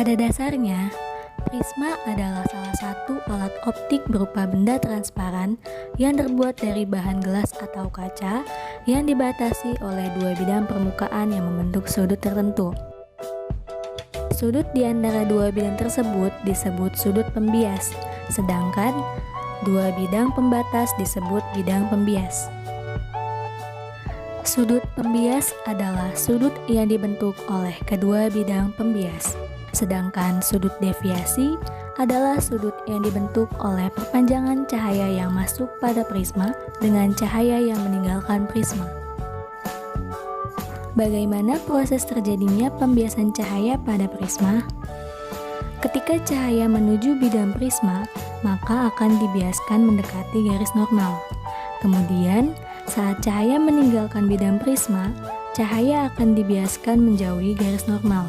Pada dasarnya, prisma adalah salah satu alat optik berupa benda transparan yang terbuat dari bahan gelas atau kaca yang dibatasi oleh dua bidang permukaan yang membentuk sudut tertentu. Sudut di antara dua bidang tersebut disebut sudut pembias, sedangkan dua bidang pembatas disebut bidang pembias. Sudut pembias adalah sudut yang dibentuk oleh kedua bidang pembias, sedangkan sudut deviasi adalah sudut yang dibentuk oleh perpanjangan cahaya yang masuk pada prisma dengan cahaya yang meninggalkan prisma. Bagaimana proses terjadinya pembiasan cahaya pada prisma? Ketika cahaya menuju bidang prisma, maka akan dibiaskan mendekati garis normal. Kemudian, saat cahaya meninggalkan bidang prisma, cahaya akan dibiaskan menjauhi garis normal.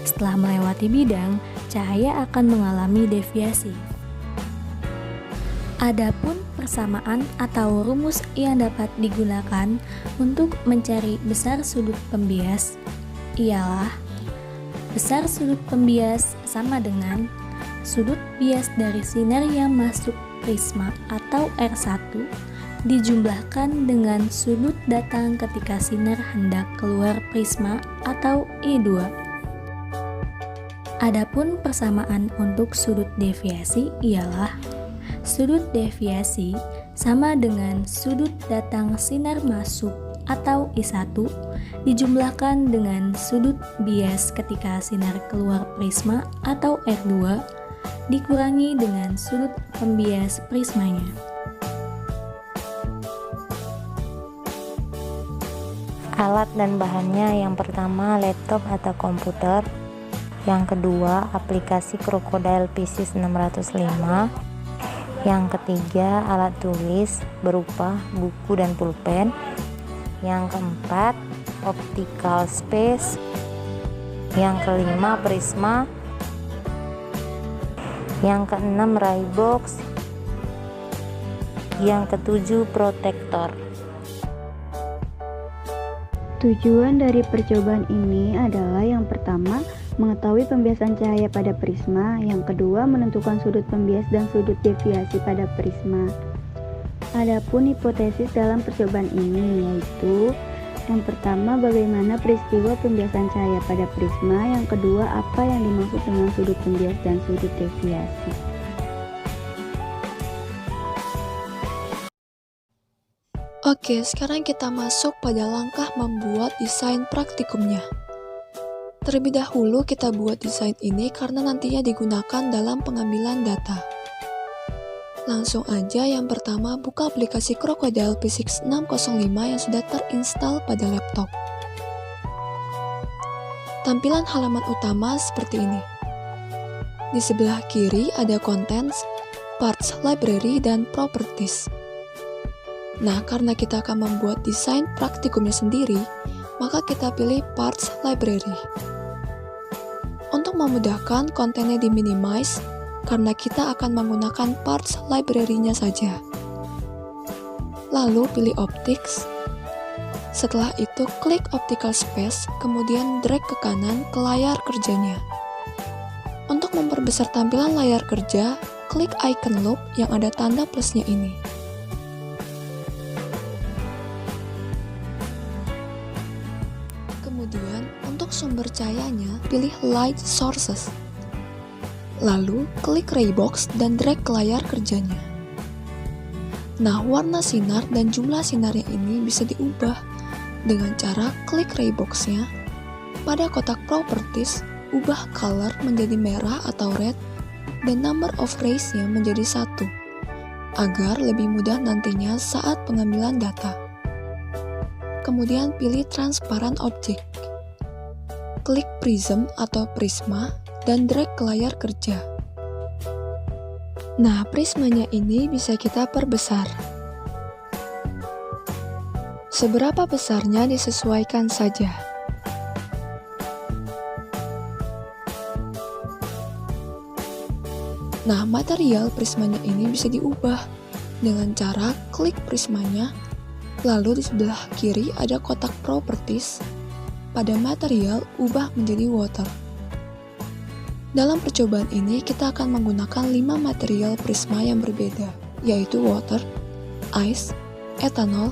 Setelah melewati bidang, cahaya akan mengalami deviasi. Adapun persamaan atau rumus yang dapat digunakan untuk mencari besar sudut pembias ialah besar sudut pembias sama dengan sudut bias dari sinar yang masuk prisma atau R1 dijumlahkan dengan sudut datang ketika sinar hendak keluar prisma atau I2. Adapun persamaan untuk sudut deviasi ialah sudut deviasi sama dengan sudut datang sinar masuk atau I1 dijumlahkan dengan sudut bias ketika sinar keluar prisma atau R2 dikurangi dengan sudut pembias prismanya. Alat dan bahannya, yang pertama laptop atau komputer, yang kedua aplikasi Crocodile P605, yang ketiga alat tulis berupa buku dan pulpen, yang keempat optical space, yang kelima prisma, yang keenam ray box, yang ketujuh protektor. Tujuan dari percobaan ini adalah yang pertama, mengetahui pembiasan cahaya pada prisma, yang kedua, menentukan sudut pembias dan sudut deviasi pada prisma. Adapun hipotesis dalam percobaan ini yaitu yang pertama, bagaimana peristiwa pembiasan cahaya pada prisma, yang kedua, apa yang dimaksud dengan sudut pembias dan sudut deviasi. Oke, sekarang kita masuk pada langkah membuat desain praktikumnya. Terlebih dahulu kita buat desain ini karena nantinya digunakan dalam pengambilan data. Langsung aja, yang pertama buka aplikasi Crocodile P605 yang sudah terinstall pada laptop. Tampilan halaman utama seperti ini. Di sebelah kiri ada Contents, Parts Library, dan Properties. Nah, karena kita akan membuat desain praktikumnya sendiri, maka kita pilih Parts Library. Untuk memudahkan, kontennya di-minimize, karena kita akan menggunakan Parts Library-nya saja. Lalu pilih Optics. Setelah itu, klik Optical Space, kemudian drag ke kanan ke layar kerjanya. Untuk memperbesar tampilan layar kerja, klik icon loop yang ada tanda plusnya ini. Kemudian, untuk sumber cahayanya, pilih Light Sources. Lalu, klik Ray Box dan drag ke layar kerjanya. Nah, warna sinar dan jumlah sinarnya ini bisa diubah dengan cara klik Ray Box-nya. Pada kotak Properties, ubah color menjadi merah atau red dan number of rays-nya menjadi 1, agar lebih mudah nantinya saat pengambilan data. Kemudian pilih Transparent Object. Klik Prism atau Prisma dan drag ke layar kerja. Nah, prismanya ini bisa kita perbesar. Seberapa besarnya disesuaikan saja. Nah, material prismanya ini bisa diubah dengan cara klik prismanya, lalu di sebelah kiri ada kotak Properties. Pada material, ubah menjadi water. Dalam percobaan ini, kita akan menggunakan 5 material prisma yang berbeda, yaitu water, ice, ethanol,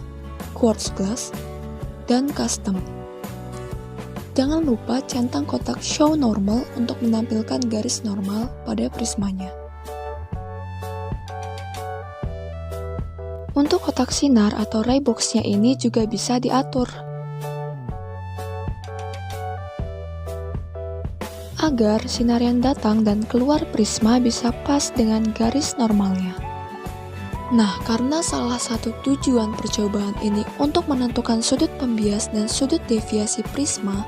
quartz glass, dan custom. Jangan lupa centang kotak show normal untuk menampilkan garis normal pada prismanya. Untuk kotak sinar atau ray box-nya ini juga bisa diatur agar sinar yang datang dan keluar prisma bisa pas dengan garis normalnya. Nah, karena salah satu tujuan percobaan ini untuk menentukan sudut pembias dan sudut deviasi prisma,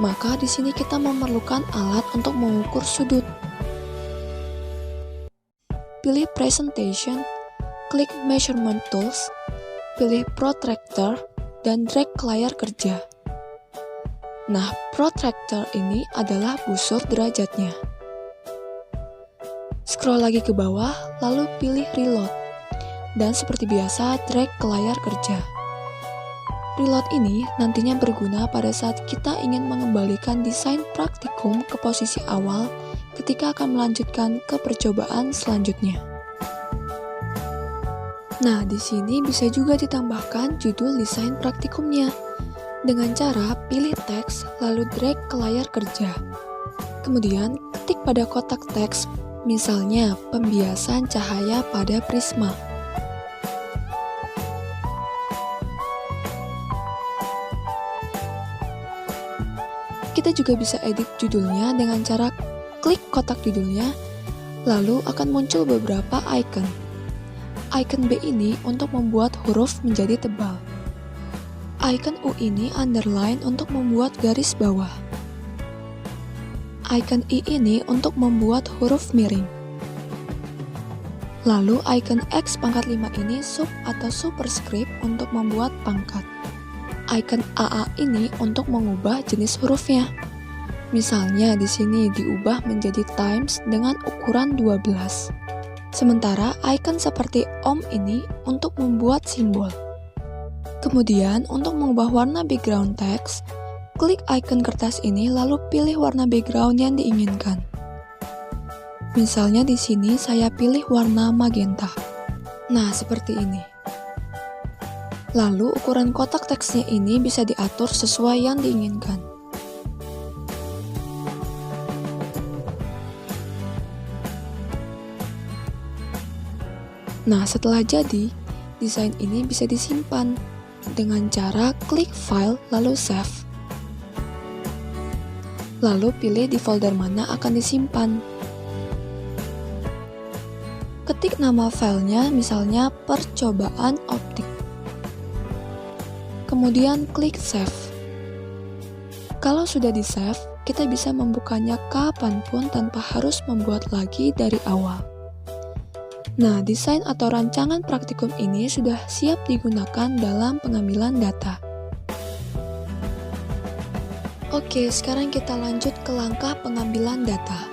maka di sini kita memerlukan alat untuk mengukur sudut. Pilih Presentation, klik Measurement Tools, pilih Protractor, dan drag ke layar kerja. Nah, protractor ini adalah busur derajatnya. Scroll lagi ke bawah, lalu pilih Reload. Dan seperti biasa, drag ke layar kerja. Reload ini nantinya berguna pada saat kita ingin mengembalikan desain praktikum ke posisi awal ketika akan melanjutkan ke percobaan selanjutnya. Nah, di sini bisa juga ditambahkan judul desain praktikumnya dengan cara pilih teks lalu drag ke layar kerja. Kemudian ketik pada kotak teks, misalnya pembiasan cahaya pada prisma. Kita juga bisa edit judulnya dengan cara klik kotak judulnya, lalu akan muncul beberapa icon. Icon B ini untuk membuat huruf menjadi tebal. Icon U ini underline untuk membuat garis bawah. Icon I ini untuk membuat huruf miring. Lalu icon X pangkat 5 ini sub atau superscript untuk membuat pangkat. Icon AA ini untuk mengubah jenis hurufnya. Misalnya di sini diubah menjadi times dengan ukuran 12. Sementara icon seperti ohm ini untuk membuat simbol. Kemudian, untuk mengubah warna background teks, klik icon kertas ini lalu pilih warna background yang diinginkan. Misalnya di sini saya pilih warna magenta. Nah, seperti ini. Lalu ukuran kotak teksnya ini bisa diatur sesuai yang diinginkan. Nah, setelah jadi, desain ini bisa disimpan dengan cara klik File lalu Save. Lalu pilih di folder mana akan disimpan. Ketik nama filenya, misalnya percobaan optik. Kemudian klik Save. Kalau sudah di-save, kita bisa membukanya kapanpun tanpa harus membuat lagi dari awal. Nah, desain atau rancangan praktikum ini sudah siap digunakan dalam pengambilan data. Oke, sekarang kita lanjut ke langkah pengambilan data.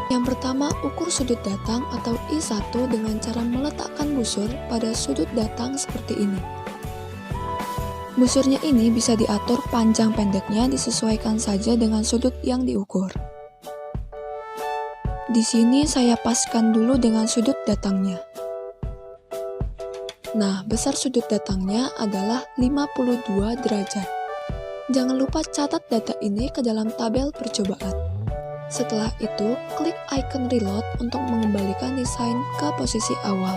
Yang pertama, ukur sudut datang atau I1 dengan cara meletakkan busur pada sudut datang seperti ini. Busurnya ini bisa diatur panjang pendeknya disesuaikan saja dengan sudut yang diukur. Di sini saya paskan dulu dengan sudut datangnya. Nah, besar sudut datangnya adalah 52 derajat. Jangan lupa catat data ini ke dalam tabel percobaan. Setelah itu, klik icon reload untuk mengembalikan desain ke posisi awal.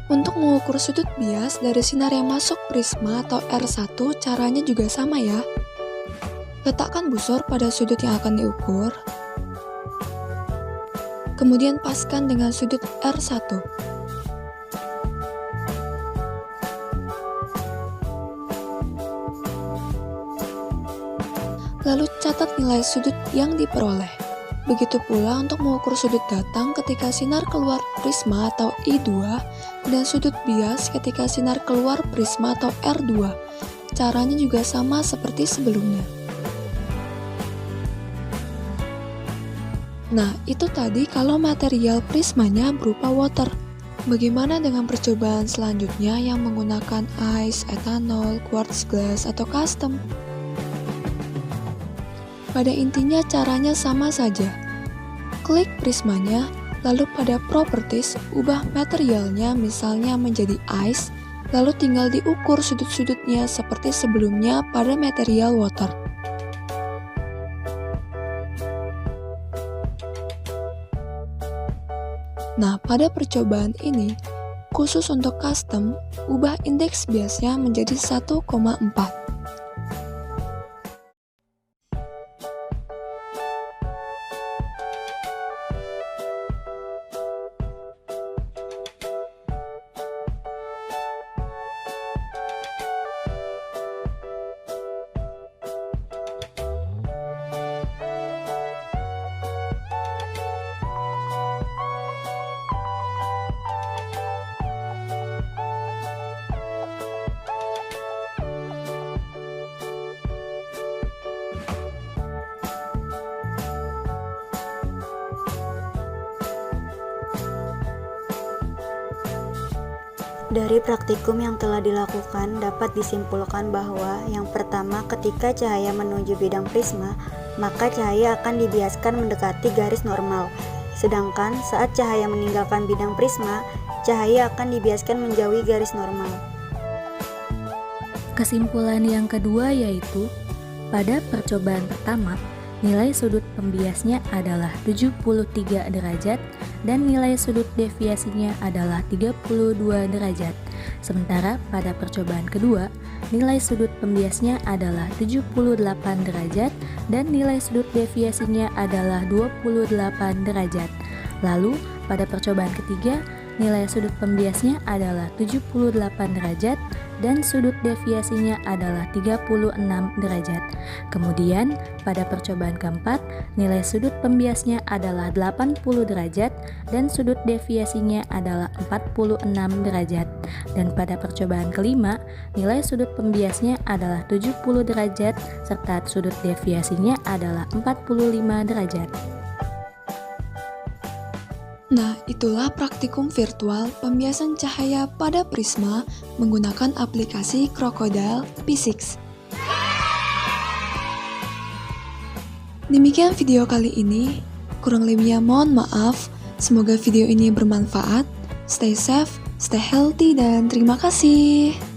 Untuk mengukur sudut bias dari sinar yang masuk prisma atau R1, caranya juga sama ya. Letakkan busur pada sudut yang akan diukur, kemudian paskan dengan sudut R1. Lalu catat nilai sudut yang diperoleh. Begitu pula untuk mengukur sudut datang ketika sinar keluar prisma atau I2 dan sudut bias ketika sinar keluar prisma atau R2. Caranya juga sama seperti sebelumnya. Nah, itu tadi kalau material prismanya berupa water. Bagaimana dengan percobaan selanjutnya yang menggunakan ice, ethanol, quartz glass, atau custom? Pada intinya caranya sama saja. Klik prismanya, lalu pada properties, ubah materialnya misalnya menjadi ice, lalu tinggal diukur sudut-sudutnya seperti sebelumnya pada material water. Nah, pada percobaan ini, khusus untuk custom, ubah indeks biasnya menjadi 1,4. Dari praktikum yang telah dilakukan dapat disimpulkan bahwa yang pertama, ketika cahaya menuju bidang prisma, maka cahaya akan dibiaskan mendekati garis normal. Sedangkan saat cahaya meninggalkan bidang prisma, cahaya akan dibiaskan menjauhi garis normal. Kesimpulan yang kedua yaitu, pada percobaan pertama, nilai sudut pembiasnya adalah 73 derajat dan nilai sudut deviasinya adalah 32 derajat. Sementara pada percobaan kedua, nilai sudut pembiasnya adalah 78 derajat dan nilai sudut deviasinya adalah 28 derajat. Lalu, pada percobaan ketiga, nilai sudut pembiasnya adalah 78 derajat dan sudut deviasinya adalah 36 derajat. Kemudian, pada percobaan keempat, nilai sudut pembiasnya adalah 80 derajat dan sudut deviasinya adalah 46 derajat. Dan pada percobaan kelima, nilai sudut pembiasnya adalah 70 derajat serta sudut deviasinya adalah 45 derajat. Nah, itulah praktikum virtual pembiasan cahaya pada prisma menggunakan aplikasi Crocodile P6. Demikian video kali ini, kurang lebihnya mohon maaf. Semoga video ini bermanfaat. Stay safe, stay healthy, dan terima kasih.